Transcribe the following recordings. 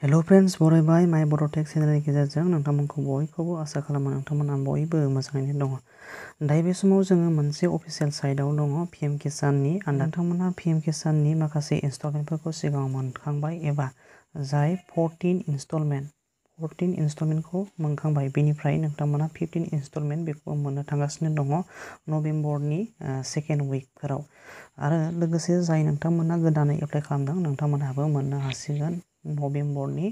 Hello friends, बरायबाय mybodotech चेनेलनि गेजेरजों नोंथांमोनखौ बयखौबो आसा खालामो नोंथांमोना बयबो मोजाङैनो दङ। दायो बे समाव जोङो मोनसे अफिशियेल साइटआव दङ pm-kissanनि नोंथांमोना pm-kissanनि माखासे इनस्टलमेन्टफोरखौ सिगाङाव मोनखांबाय एबा जाय 14 इनस्टलमेन्टखौ मोनखांबाय बेनिफ्राय नोंथांमोना 15 इनस्टलमेन्ट बेखौ मोननो थांगासिनो दङ नभेम्बरनि सेकेन्ड उइकफोराव आरो लोगोसे जाय नोंथांमोना गोदानै एप्लाइ खालामदों नोंथांमोनहाबो मोननो हासिगोन नभेम्बरनि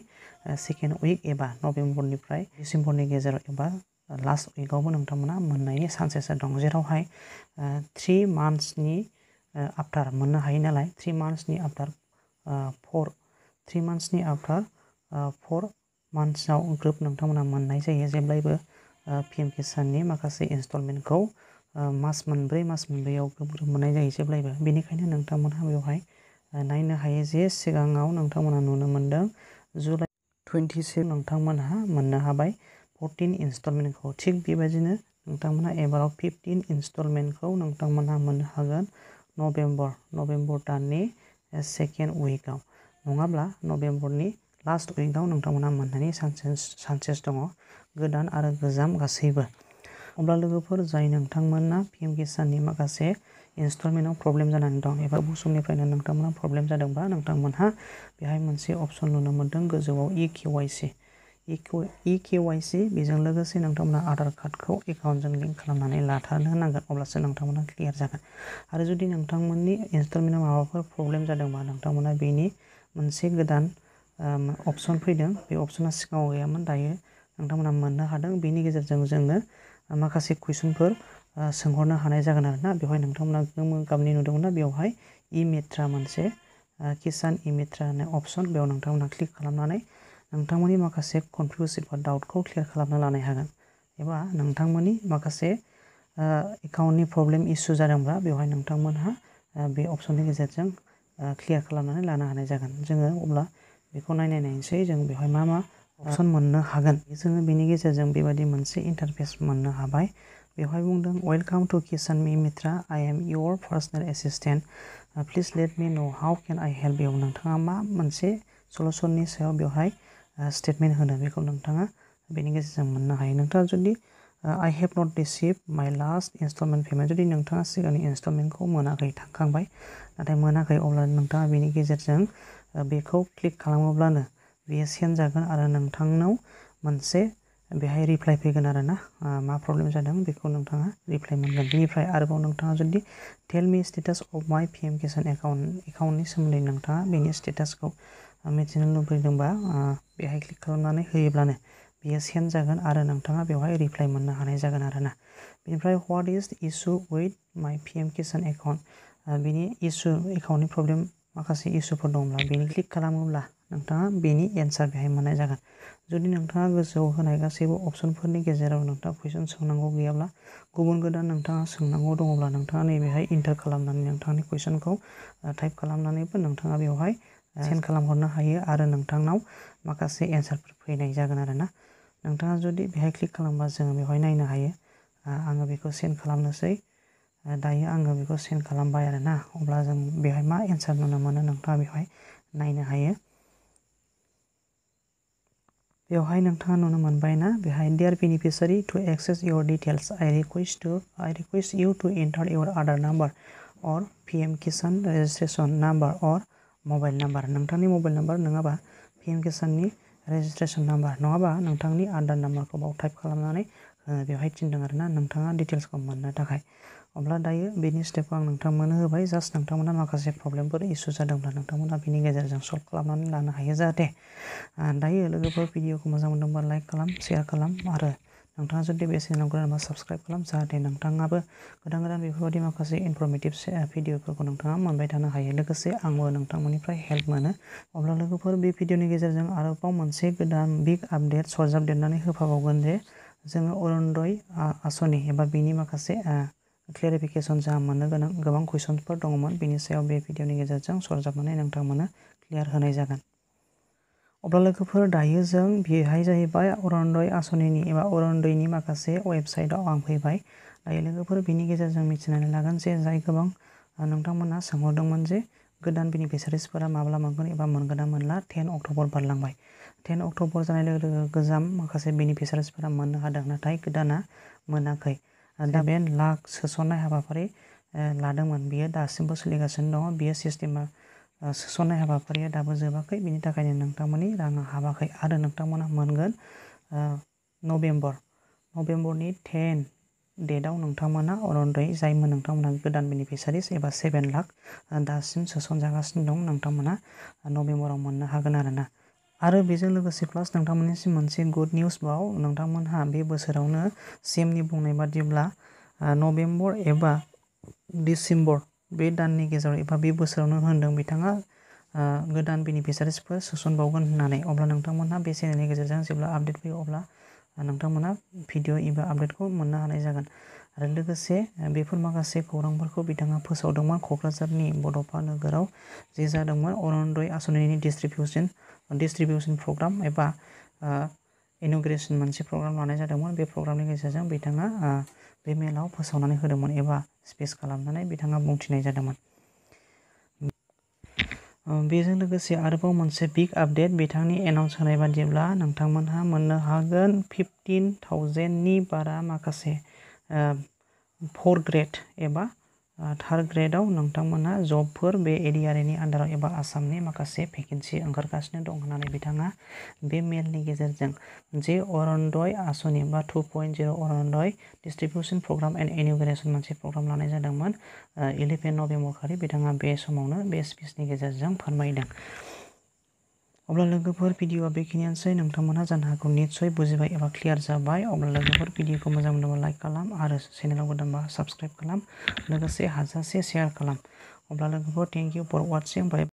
सेकेन्ड उइक एबा नभेम्बरनिफ्राय डिसेम्बरनि गेजेराव एबा लास्ट उइकआवबो नोंथांमोना मोननायनि चान्सेस दं, जेरावहाय 3 मान्थ्सनि आफ्टार मोननो हायो नालाय 3 मान्थ्सनि आफ्टार 4 मान्थ्सआव ग्रुप नोंथांमोना मोननाय जायो। जेब्लायबो pm-kissanनि माखासे इनस्टलमेन्टखौ मास मोनब्रैयाव ग्रुप मोननाय जायो जेब्लायबो। बेनिखायनो नोंथांमोनहा बेवहाय नायनो हायो जे सिगाङाव नोंथांमोना नुनो मोनदों जुलाइ 26 नोंथांमोनहा मोननो हाबाय 14 इनस्टलमेन्टखौ। थिग बेबायदिनो नोंथांमोना एबाराव 15 इनस्टलमेन्टखौ नोंथांमोनहा मोननो हागोन नभेम्बर दाननि सेकेन्ड उइकआव, नङाब्ला नभेम्बरनि लास्ट उइकआव नोंथांमोना मोननायनि चान्सेस दङ, गोदान आरो गोजाम गासैबो। अब्ला लोगोफोर, जाय नोंथांमोना pm-kissanनि माखासे इनस्टलमेन्टआव प्रब्लेम जानानै दं एबा बहु समनिफ्रायनो नोंथांमोना प्रब्लेम जादोंबा नोंथांमोनहा बेहाय मोनसे अप्शन नुनो मोनदों गोजौआव e-KYC बेजों लोगोसे नोंथांमोना आधार कार्डखौ एकाउन्टजों लिंक खालामनानै लाथारनो नांगोन, अब्लासो नोंथांमोना क्लियार जागोन। आरो जुदि नोंथांमोननि इनस्टलमेन्टआव माबाफोर प्रब्लेम जादोंबा नोंथांमोना बेनि मोनसे गोदान अपसन फैदों, बे अपसना सिगाङाव गैयामोन, दायो नोंथांमोना मोननो हादों। बेनि गेजेरजों जोङो माखासे कुइसनफोर सोंहरनो हानाय जागोन आरोना। बेवहाय नोंथांमोना गोमो गाबनि नुदोंमोनना, बेवहाय ई-मित्रा मोनसे किसान ई-मित्रा होननाय अपसन, बेयाव नोंथांमोना क्लिक खालामनानै नोंथांमोननि माखासे कनफ्युज एबा डाउटखौ क्लियार खालामना लानो हागोन एबा नोंथांमोननि माखासे एकाउन्टनि प्रब्लेम इसु जादोंब्ला बेवहाय नोंथांमोनहा बे अपसननि गेजेरजों क्लियार खालामनानै लानो हानाय जागोन। जोङो अब्ला बेखौ नायनोसै जों बेवहाय मा अपसन मोननो हागोन। जोङो बेनि गेजेरजों बेबायदि मोनसे इन्टारफेस मोननो हाबाय। बेवहाय बुंदों welcome to Kisan e-Mitra, I am your personal assistant, please let me know how can I help you. नोंथाङा मा मोनसे सलुसननि सायाव बेवहाय स्टेटमेन्ट होनो बेखौ नोंथाङा बेनि गेजेरजों मोननो हायो। नोंथाङा जुदि I have not receive my last instalment payment, जुदि नोंथाङा सिगांनि इनस्टलमेन्टखौ मोनाखै, थांखांबाय नाथाय मोनाखै, अब्ला नोंथाङा बेनि गेजेरजों बेखौ क्लिक खालामोब्लानो बेयो सेन्ड जागोन आरो नोंथांनाव मोनसे बेहाय रिप्लाइ फैगोन आरोना, मा प्रब्लेम जादों बेखौ नोंथाङा रिप्लाइ मोनगोन। बेनिफ्राय आरोबाव नोंथाङा जुदि tell me status of my pm-kissan एकाउन्टनि सोमोन्दै नोंथाङा बेनि स्टेटासखौ मिथिनो लुबैदोंबा बेहाय क्लिक खालामनानै होयोब्लानो बेयो सेन्ड जागोन आरो नोंथाङा बेवहाय रिप्लाइ मोननो हानाय जागोन आरोना। बेनिफ्राय what is issue with my pm-kissan account, बेनि इसु एकाउन्टनि प्रब्लेम माखासे इसुफोर दंब्ला बेनि क्लिक खालामोब्ला नोंथाङा बेनि एन्सार बेहाय मोननाय जागोन। जुदि नोंथाङा गोजौआव होनाय गासैबो अपसनफोरनि गेजेराव नोंथाङा कुइसन सोंनांगौ गैयाब्ला, गुबुन गोदान नोंथाङा सोंनांगौ दङब्ला नोंथाङा नैबेहाय इन्टार खालामनानै नोंथांनि कुइसनखौ टाइप खालामनानैबो नोंथाङा बेवहाय सेन्ड खालामहरनो हायो आरो नोंथांनाव माखासे एन्सारफोर फैनाय जागोन आरोना। नोंथाङा जुदि बेहाय क्लिक खालामबा जोङो बेवहाय नायनो हायो। आङो बेखौ सेन्ड खालामनोसै, दायो आङो बेखौ सेन्ड खालामबाय आरोना। अब्ला जों बेवहाय मा एन्सार नुनो मोनो नोंथाङा बेवहाय नायनो हायो। बेवहाय नोंथाङा नुनो मोनबाय ना, बेहाय dear beneficiary to access your details I request you to enter your Aadhaar number और pm-kissan रेजिस्ट्रेशन नम्बर और मबाइल नम्बर। नोंथांनि मबाइल नम्बर नङाबा pm-kissanनि रेजिस्ट्रेशन नम्बर नङाबा नोंथांनि आधार नम्बरखौ बाव टाइप खालामनानै बेवहाय थिनदों आरोना नोंथाङा डिटेल्सखौ मोननो थाखाय। अब्ला दायो बेनि स्टेपखौ आं नोंथांमोननो होबाय। जास्ट नोंथांमोना माखासे प्रब्लेमफोर इसु जादोंब्ला नोंथांमोना बेनि गेजेरजों सल्भ खालामनानै लानो हायो जाहाथे। दायो लोगोफोर, भिडिअखौ मोजां मोनदोंबा लाइक खालाम, शेयार खालाम आरो नोंथाङा जुदि बे चेनेलाव गोदानबा साबस्क्राइब खालाम, जाहाथे नोंथाङाबो गोदान बेफोरबायदि माखासे इनफरमेटिभ भिडिअफोरखौ नोंथाङा मोनबाय थानो हायो। लोगोसे आंबो नोंथांमोननिफ्राय हेल्प मोनो। अब्ला लोगोफोर, बे भिडिअनि गेजेरजों आरोबाव मोनसे गोदान बिग आपडेट सरजाबदेरनानै होफाबावगोन जे जोङो अरुनदय आसनि एबा बेनि माखासे क्लेरिफिकेसन जोंहा मोननो गोनां गोबां कुइसनफोर दङमोन, बेनि सायाव बे भिडिअनि गेजेरजों सरजाबनानै नोंथांमोननो क्लियार होनाय जागोन। अब्ला लोगोफोर, दायो जों बेहाय जाहैबाय अरुनदय आसनिनि एबा अरुनदयनि माखासे वेबसाइटआव आं फैबाय। दायो लोगोफोर, बेनि गेजेरजों मिथिनानै लागोन जे जाय गोबां नोंथांमोनहा सोंहरदोंमोन जे गोदान बेनिफिसारिसफोरा माब्ला मोनगोन एबा मोनगोन ना मोनला 10 अक्ट'बर बारलांबाय। 10 अक्ट'बर जानाय लोगो लोगो गोजाम माखासे बेनिफिसारिसफोरा मोननो हादों, नाथाय गोदाना मोनाखै। दा बे लाख सोसननाय हाबाफारि लादोंमोन, बियो दासिमबो सोलिगासिनो दङ। बियो सिस्टेमा सोसननाय हाबाफारिया दाबो जोबाखै, बिनि थाखायनो नोंथांमोननि राङा हाबाखै आरो नोंथांमोना मोनगोन नभेम्बरनि 10 डेटआव नोंथांमोना अरुनदय जायमोन नोंथांमोना गोदान बेनिफिसारिस एबा 7 लाख दासिम सोसनजागासिनो दं, नोंथांमोना नभेम्बराव मोननो हागोन आरोना। आरो बेजों लोगोसे प्लास नोंथांमोननिसिम मोनसे गुड निउस बाव, नोंथांमोनहा बे बोसोरावनो सिएमनि बुंनाय बादिब्ला नभेम्बर एबा डिसेम्बर बे दाननि गेजेराव एबा बे बोसोरावनो होनदों बिथाङा गोदान बेनिफिसारिसफोर सोसनबावगोन होननानै। अब्ला नोंथांमोनहा बे चेनेलनि गेजेरजों जेब्ला आपडेट फैयो अब्ला नोंथांमोना भिडिअ एबा आपडेटखौ मोननो हानाय जागोन। आरो लोगोसे बेफोर माखासे खौरांफोरखौ बिथाङा फोसावदोंमोन क'क्राझारनि बड'फा नोगोराव जे जादोंमोन अरुनदय आसनिनि डिस्ट्रिबिउसन प्रग्राम एबा इनुगुरेशन मोनसे प्रग्राम लानाय जादोंमोन। बे प्रग्रामनि गेजेरजों बिथाङा बे मेलाव फोसावनानै होदोंमोन एबा स्पिच खालामनानै बिथाङा बुंथिनाय जादोंमोन। बेजों लोगोसे आरोबाव मोनसे बिग आपडेट, बिथांनि एनाउन्स होनाय बादिब्ला नोंथांमोनहा मोननो हागोन 15,000नि बारा माखासे 4 ग्रेड एबा 3rd ग्रेडआव नोंथांमोनहा जबफोर बे एडिआरएनि आन्दाराव एबा आसामनि माखासे भेकेन्सि ओंखारगासिनो दं होननानै बिथाङा बे मेलनि गेजेरजों जे अरुनदय आसनि बा 2.0 अरुनदय डिस्ट्रिबिउसन प्रग्राम एन्ड इनुगुरेशन मोनसे प्रग्राम लानाय जादोंमोन 11 नभेम्बर खालि बिथाङा बे समावनो बे स्पिचनि गेजेरजों फोरमायदों। अब्ला लोगोफोर भिडिअआ बेखिनियानोसै, नोंथांमोनहा जानो हागौ निस्सय बुजिबाय एबा क्लियार जाबाय। अब्ला लोगोफोर भिडिअखौ मोजां मोनोबा लाइक खालाम आरो चेनेलाव गोदानबा साबस्क्राइब खालाम, लोगोसे हाजासे शेयार खालाम। अब्ला लोगोफोर थेंक इउ फर वाचिं।